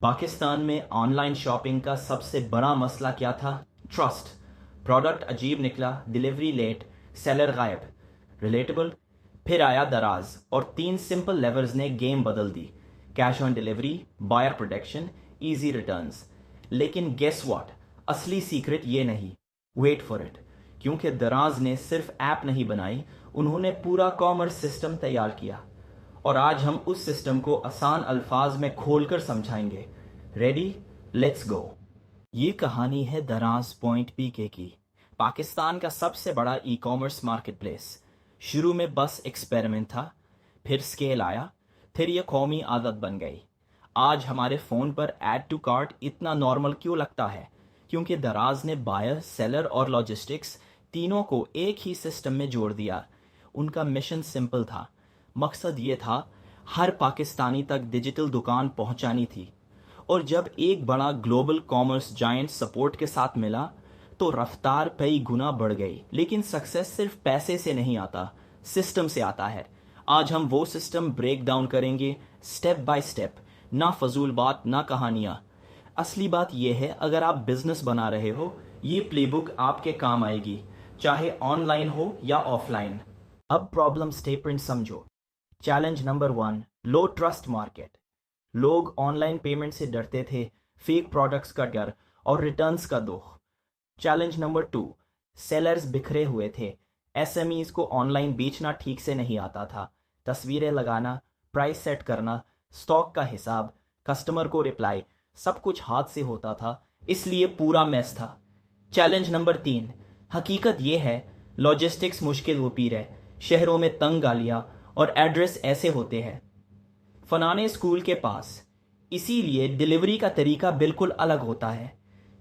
पाकिस्तान में online shopping का सबसे बड़ा मसला क्या था? ट्रस्ट। प्रोडक्ट अजीब निकला, डिलीवरी लेट, सेलर गायब। रिलेटेबल। फिर आया दराज और 3 सिंपल लेवर्स ने गेम बदल दी। Cash on delivery, buyer protection, easy returns. लेकिन गेस व्हाट, असली सीक्रेट ये नहीं। Wait for it. क्योंकि दराज ने सिर्फ ऐप नहीं बनाई, उन्होंने पूरा कॉमर्स सिस्टम तैयार किया। और आज हम उस सिस्टम को आसान अल्फाज में खोलकर समझाएंगे। रेडी? Let's go. ये कहानी है दराज पॉइंट पीके की, पाकिस्तान का सबसे बड़ा ई कॉमर्स मार्केट प्लेस। शुरू में बस एक्सपेरिमेंट था, फिर स्केल आया, फिर ये कौमी आदत बन गई। आज हमारे फ़ोन पर ऐड टू कार्ट इतना नॉर्मल क्यों लगता है? क्योंकि दराज ने बायर, सेलर और लॉजिस्टिक्स तीनों को एक ही सिस्टम में जोड़ दिया। उनका मिशन सिंपल था। मकसद ये था, हर पाकिस्तानी तक डिजिटल दुकान पहुंचानी थी। और जब एक बड़ा ग्लोबल कॉमर्स जायंट सपोर्ट के साथ मिला तो रफ्तार कई गुना बढ़ गई। लेकिन सक्सेस सिर्फ पैसे से नहीं आता, सिस्टम से आता है। आज हम वो सिस्टम ब्रेक डाउन करेंगे, स्टेप बाय स्टेप। ना फजूल बात, ना कहानियाँ। असली बात यह है, अगर आप बिजनेस बना रहे हो, ये प्लेबुक आपके काम आएगी, चाहे ऑनलाइन हो या ऑफलाइन। अब प्रॉब्लम स्टेटमेंट समझो। चैलेंज नंबर 1, लो ट्रस्ट मार्केट। लोग ऑनलाइन पेमेंट से डरते थे, फेक प्रोडक्ट्स का डर और रिटर्न्स का दुख। चैलेंज नंबर 2, सेलर्स बिखरे हुए थे। एसएमईज को ऑनलाइन बेचना ठीक से नहीं आता था। तस्वीरें लगाना, प्राइस सेट करना, स्टॉक का हिसाब, कस्टमर को रिप्लाई, सब कुछ हाथ से होता था, इसलिए पूरा मेस था। चैलेंज नंबर 3, हकीकत ये है, लॉजिस्टिक्स मुश्किल होती है। शहरों में तंग गालियाँ और एड्रेस ऐसे होते हैं, फनाने स्कूल के पास, इसीलिए डिलीवरी का तरीका बिल्कुल अलग होता है।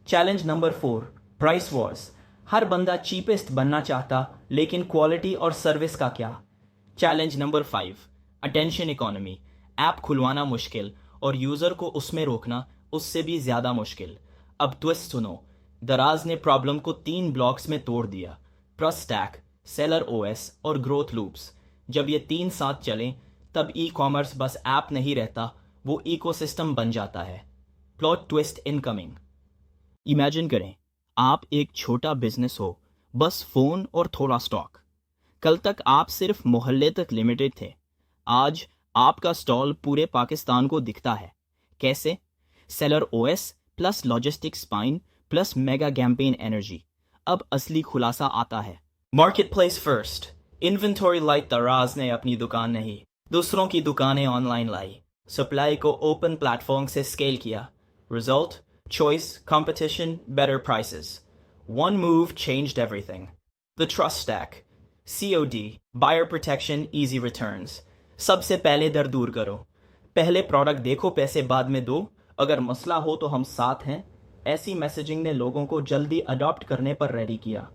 Challenge number 4, price wars. हर बंदा चीपेस्ट बनना चाहता, लेकिन क्वालिटी और सर्विस का क्या? Challenge number 5, attention economy. App खुलवाना मुश्किल और यूज़र को उसमें रोकना उससे भी ज़्यादा मुश्किल। अब ट्विस्ट सुनो। दराज ने प्रॉब्लम को 3 ब्लॉक्स में तोड़ दिया, ट्रस्ट स्टैक, सेलर ओएस और ग्रोथ लूप्स। जब ये 3 साथ चलें तब ई कॉमर्स बस ऐप नहीं रहता, वो इकोसिस्टम बन जाता है। Plot twist incoming. इमेजिन करें, आप एक छोटा बिजनेस हो, बस फ़ोन और थोड़ा स्टॉक। कल तक आप सिर्फ मोहल्ले तक लिमिटेड थे। आज आपका स्टॉल पूरे पाकिस्तान को दिखता है। कैसे? Seller OS plus logistic spine plus mega campaign energy. अब असली खुलासा आता है। Marketplace first. Inventory light Daraz ने अपनी दुकान नहीं, दूसरों की दुकानें ऑनलाइन लाई। सप्लाई को ओपन प्लेटफॉर्म से स्केल किया। Result? Choice, competition, better prices. One move changed everything. The trust stack. COD, buyer protection, easy returns. सबसे पहले दर दूर करो। पहले प्रोडक्ट देखो, पैसे बाद में दो। अगर मसला हो तो हम साथ हैं। ऐसी मैसेजिंग ने लोगों को जल्दी अडॉप्ट करने पर रेडी किया।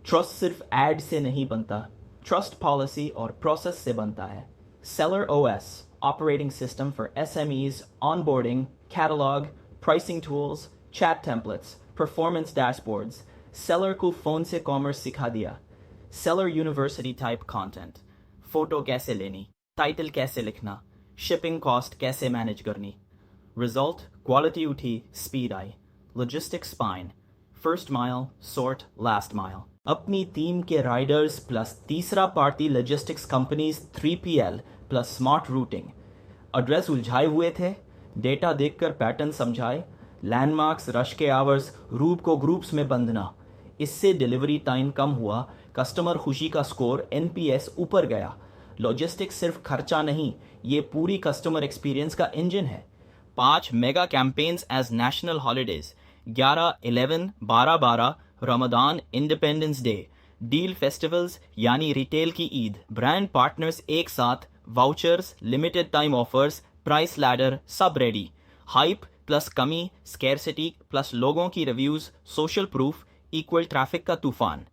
ट्रस्ट सिर्फ एड से नहीं बनता, ट्रस्ट पॉलिसी और प्रोसेस से बनता है। Seller OS, operating system for SMEs, onboarding, catalog, pricing tools, chat templates, performance dashboards. Seller को फ़ोन से कॉमर्स सिखा दिया। Seller University type content, photo कैसे लेनी, टाइटल कैसे लिखना, शिपिंग कॉस्ट कैसे मैनेज करनी। रिजल्ट? क्वालिटी उठी, स्पीड आई। Logistic spine, first mile, sort, last mile. अपनी टीम के राइडर्स प्लस तीसरा party logistics companies 3PL plus smart routing. Address उलझाए हुए थे, डेटा देखकर पैटर्न समझाए, लैंडमार्क्स, रश के आवर्स, रूट को ग्रुप्स में बंधना। इससे डिलीवरी टाइम कम हुआ, कस्टमर खुशी का स्कोर NPS ऊपर गया। लॉजिस्टिक्स सिर्फ खर्चा नहीं, ये पूरी कस्टमर एक्सपीरियंस का इंजन है। 5 mega campaigns as national holidays, 11, 11, 12, 12, Ramadan, independence day, deal festivals यानी रिटेल की ईद, ब्रांड पार्टनर्स एक साथ, vouchers, limited time offers, price ladder, सब रेडी। हाइप प्लस कमी, स्कैरसिटी प्लस लोगों की reviews, social proof equal traffic का तूफान।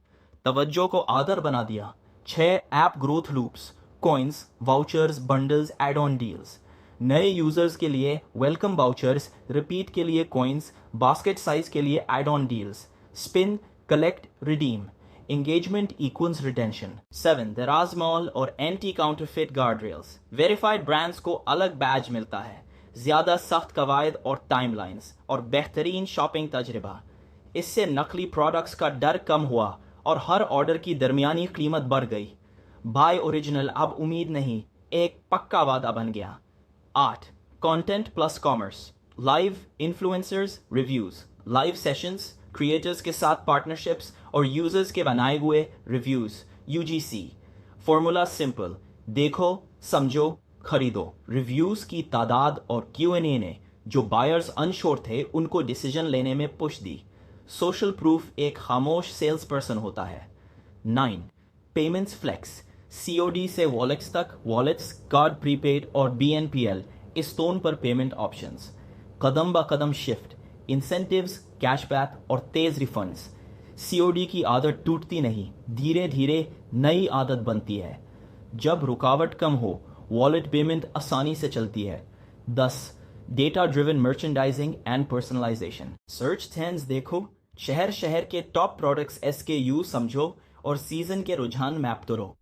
तवज्जो को आदर बना दिया। 6 app growth loops, coins, vouchers, bundles, add on deals. नए यूजर्स के लिए वेलकम वाउचर्स, रिपीट के लिए कॉइन्स, बास्केट साइज के लिए add on deals. Spin, collect, redeem. Engagement equals retention. 7. Daraz mall और anti counterfeit guard rails. Verified brands को अलग बैज मिलता है, ज़्यादा सख्त कवायद और टाइमलाइंस और बेहतरीन शॉपिंग तजर्बा। इससे नकली प्रोडक्ट्स का डर कम हुआ और हर ऑर्डर की दरमियानी कीमत बढ़ गई। बाय ओरिजिनल अब उम्मीद नहीं, एक पक्का वादा बन गया। 8. Content plus commerce, live influencers reviews, live sessions, creators के साथ पार्टनरशिप्स और यूजर्स के बनाए हुए रिव्यूज़। UGC फॉर्मूला सिंपल, देखो, समझो, खरीदो। रिव्यूज़ की तादाद और Q&A ने जो बायर्स अनश्योर थे उनको डिसीजन लेने में पुश दी। सोशल प्रूफ एक खामोश सेल्स पर्सन होता है। 9. पेमेंट्स फ्लेक्स, COD से वॉलेट्स तक, वॉलेट्स, कार्ड प्रीपेड और BNPL इस टोन पर पेमेंट ऑप्शंस। कदम ब कदम शिफ्ट, इंसेंटिव्स, कैशबैक और तेज़ रिफंड्स। COD की आदत टूटती नहीं, धीरे धीरे नई आदत बनती है। जब रुकावट कम हो, वॉलेट पेमेंट आसानी से चलती है। 10. Data driven merchandising and personalisation, search trends देखो, शहर शहर के टॉप प्रोडक्ट्स SKU समझो और सीजन के रुझान मैप करो।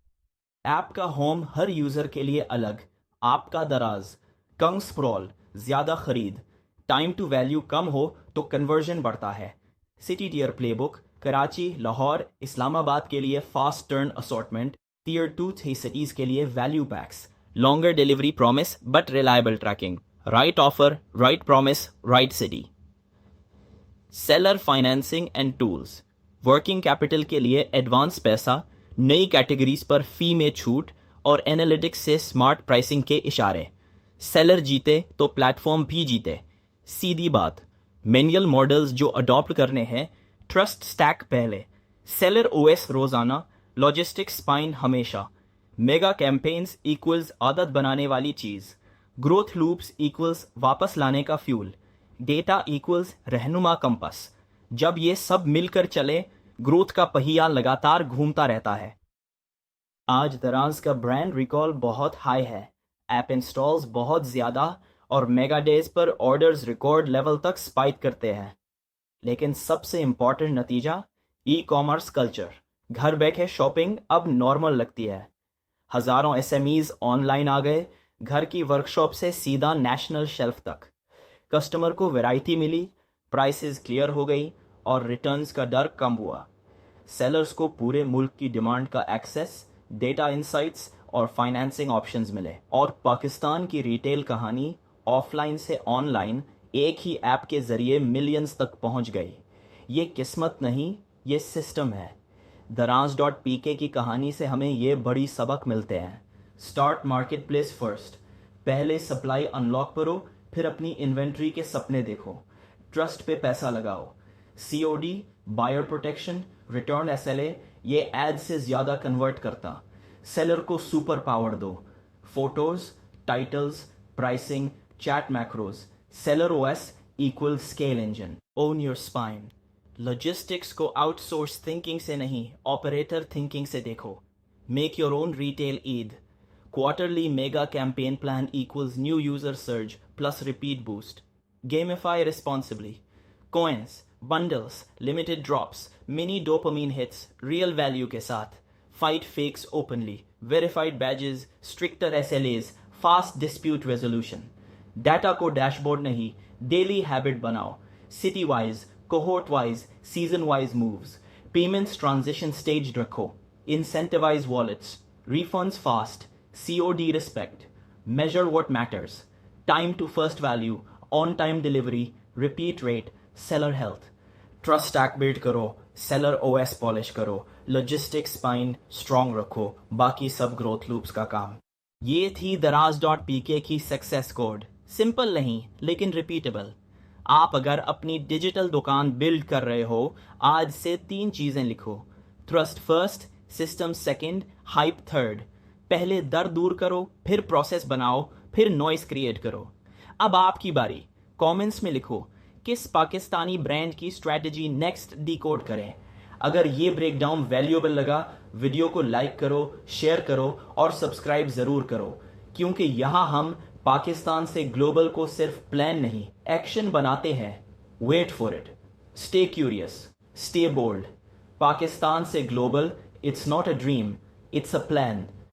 ऐप का होम हर यूज़र के लिए अलग, आपका दराज, कम स्क्रॉल, ज़्यादा खरीद, टाइम टू वैल्यू कम हो तो कन्वर्जन बढ़ता है। City tier playbook, Karachi, Lahore, Islamabad के लिए fast turn assortment, tier 2-3 cities के लिए value packs, longer delivery promise but reliable tracking, right offer, right promise, right city. Seller financing and tools, working capital के लिए एडवांस पैसा, नई कैटेगरीज पर फी में छूट और एनालिटिक्स से स्मार्ट प्राइसिंग के इशारे। सेलर जीते तो प्लेटफॉर्म भी जीते। सीधी बात, मैनुअल मॉडल्स जो अडॉप्ट करने हैं, ट्रस्ट स्टैक पहले, सेलर OS रोज़ाना, लॉजिस्टिक्स स्पाइन हमेशा। मेगा कैंपेन्स इक्वल्स आदत बनाने वाली चीज़, ग्रोथ लूप्स इक्वल्स वापस लाने का फ्यूल, डेटा इक्वल्स रहनुमा कंपस। जब ये सब मिलकर चले, ग्रोथ का पहिया लगातार घूमता रहता है। आज दराज का ब्रांड रिकॉल बहुत हाई है, ऐप इंस्टॉल्स बहुत ज़्यादा और मेगा डेज पर ऑर्डर्स रिकॉर्ड लेवल तक स्पाइक करते हैं। लेकिन सबसे इम्पॉर्टेंट नतीजा, ई-कॉमर्स कल्चर। घर बैठे शॉपिंग अब नॉर्मल लगती है। हज़ारों SMEs ऑनलाइन आ गए, घर की वर्कशॉप से सीधा नेशनल शेल्फ तक। कस्टमर को वैरायटी मिली, प्राइसेस क्लियर हो गई और रिटर्न्स का डर कम हुआ। सेलर्स को पूरे मुल्क की डिमांड का एक्सेस, डेटा इंसाइट्स और फाइनेंसिंग ऑप्शंस मिले। और पाकिस्तान की रिटेल कहानी ऑफलाइन से ऑनलाइन एक ही ऐप के ज़रिए मिलियंस तक पहुंच गई। ये किस्मत नहीं, ये सिस्टम है। Daraz.pk की कहानी से हमें ये बड़ी सबक मिलते हैं। स्टार्ट मार्केट प्लेस फर्स्ट, पहले सप्लाई अनलॉक करो, फिर अपनी इन्वेंट्री के सपने देखो, ट्रस्ट पे पैसा लगाओ। COD, buyer protection, return SLA ये एड से ज़्यादा कन्वर्ट करता। सेलर को सुपर पावर दो, photos, titles, pricing, chat macros. Seller OS equal scale engine. Own your spine, logistics को आउटसोर्स थिंकिंग से नहीं, ऑपरेटर थिंकिंग से देखो। Make your own retail Eid, quarterly mega campaign plan equals new user surge plus repeat boost. Gamify responsibly, coins, bundles, limited drops, mini dopamine hits real value के साथ। Fight fakes openly, verified badges, stricter SLAs, fast dispute resolution. Data को dashboard नहीं, daily habit बनाओ। City wise, cohort wise, season wise moves. Payments transition stage रखो। Incentivise wallets, refunds fast, COD respect, measure what matters, time to first value, on time delivery, repeat rate, seller health. Trust stack build करो, seller OS polish करो, logistics spine strong रखो, बाकी सब growth loops का काम। ये थी Daraz.pk की सक्सेस कोड। सिंपल नहीं लेकिन रिपीटेबल। आप अगर अपनी डिजिटल दुकान बिल्ड कर रहे हो, आज से 3 चीज़ें लिखो। Trust first, system second, hype third. पहले दर दूर करो, फिर प्रोसेस बनाओ, फिर नॉइस क्रिएट करो। अब आपकी बारी, कमेंट्स में लिखो किस पाकिस्तानी ब्रांड की स्ट्रैटेजी नेक्स्ट डिकोड करें। अगर ये ब्रेकडाउन वैल्यूएबल लगा, वीडियो को लाइक करो, शेयर करो और सब्सक्राइब ज़रूर करो, क्योंकि यहाँ हम पाकिस्तान से ग्लोबल को सिर्फ प्लान नहीं, एक्शन बनाते हैं। Wait for it, stay curious, stay bold. Pakistan से global, it's not a dream, it's a plan.